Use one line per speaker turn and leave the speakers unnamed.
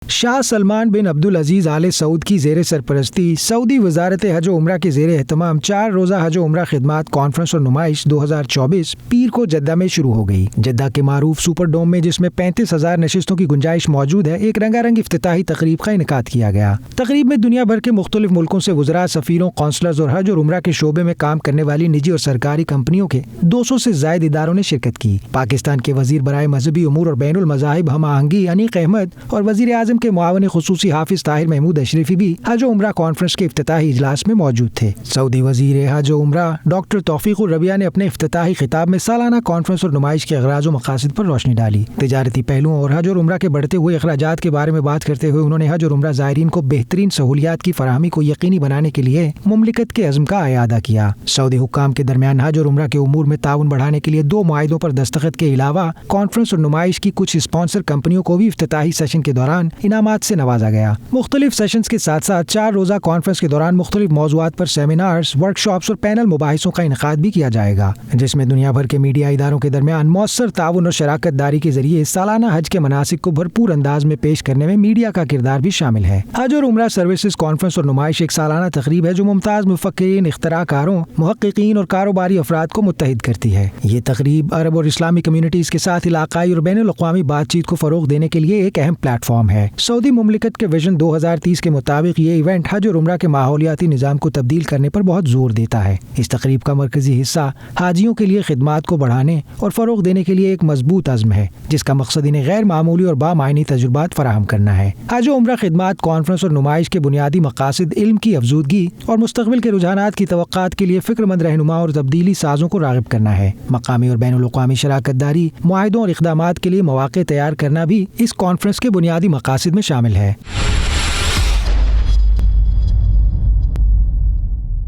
شاہ سلمان بن عبدالعزیز آل سعود کی زیر سرپرستی سعودی وزارت حج و عمرہ کے زیر اہتمام 4 روزہ حج و عمرہ خدمات کانفرنس اور نمائش 2024 پیر کو جدہ میں شروع ہو گئی۔ جدہ کے معروف سپر ڈوم میں، جس میں 35,000 نشستوں کی گنجائش موجود ہے، ایک رنگا رنگ افتتاحی تقریب کا انعقاد کیا گیا۔ تقریب میں دنیا بھر کے مختلف ملکوں سے وزراء، سفیروں، قونصلرز اور حج اور عمرہ کے شعبے میں کام کرنے والی نجی اور سرکاری کمپنیوں کے 200 سے زائد اداروں نے شرکت کی۔ پاکستان کے وزیر برائے مذہبی امور اور بین المذاہب ہم آہنگی انیق احمد اور وزیر اعظم کے معاون خصوصی حافظ طاہر محمود اشرفی بھی حج و عمرہ کانفرنس کے افتتاحی اجلاس میں موجود تھے۔ سعودی وزیر حج و عمرہ ڈاکٹر توفیق الربیع نے اپنے افتتاحی خطاب میں سالانہ کانفرنس اور نمائش کے اغراض و مقاصد پر روشنی ڈالی۔ تجارتی پہلوؤں اور حج اور عمرہ کے بڑھتے ہوئے اخراجات کے بارے میں بات کرتے ہوئے انہوں نے حج اور عمرہ زائرین کو بہترین سہولیات کی فراہمی کو یقینی بنانے کے لیے مملکت کے عزم کا اعادہ کیا۔ سعودی حکام کے درمیان حج اور عمرہ کے امور میں تعاون بڑھانے کے لیے 2 معاہدوں پر دستخط کے علاوہ کانفرنس اور نمائش کی کچھ اسپانسر کمپنیوں کو بھی افتتاحی سیشن کے دوران انعامات سے نوازا گیا۔ مختلف سیشنز کے ساتھ ساتھ 4 روزہ کانفرنس کے دوران مختلف موضوعات پر سیمینارز، ورک شاپس اور پینل مباحثوں کا انعقاد بھی کیا جائے گا، جس میں دنیا بھر کے میڈیا اداروں کے درمیان مؤثر تعاون اور شراکت داری کے ذریعے سالانہ حج کے مناسک کو بھرپور انداز میں پیش کرنے میں میڈیا کا کردار بھی شامل ہے۔ حج اور عمرہ سروسز کانفرنس اور نمائش ایک سالانہ تقریب ہے جو ممتاز مفکرین، اختراع کاروں، محققین اور کاروباری افراد کو متحد کرتی ہے۔ یہ تقریب عرب اور اسلامی کمیونٹیز کے ساتھ علاقائی اور بین الاقوامی بات چیت کو فروغ دینے کے لیے ایک اہم پلیٹ فارم ہے۔ سعودی مملکت کے ویژن 2030 کے مطابق یہ ایونٹ حج اور عمرہ کے ماحولیاتی نظام کو تبدیل کرنے پر بہت زور دیتا ہے۔ اس تقریب کا مرکزی حصہ حاجیوں کے لیے خدمات کو بڑھانے اور فروغ دینے کے لیے ایک مضبوط عزم ہے، جس کا مقصد انہیں غیر معمولی اور بامعنی تجربات فراہم کرنا ہے۔ حج و عمرہ خدمات کانفرنس اور نمائش کے بنیادی مقاصد علم کی افزودگی اور مستقبل کے رجحانات کی توقعات کے لیے فکر مند رہنما اور تبدیلی سازوں کو راغب کرنا ہے۔ مقامی اور بین الاقوامی شراکت داری، معاہدوں اور اقدامات کے لیے مواقع تیار کرنا بھی اس کانفرنس کے بنیادی مقاصد میں شامل ہے۔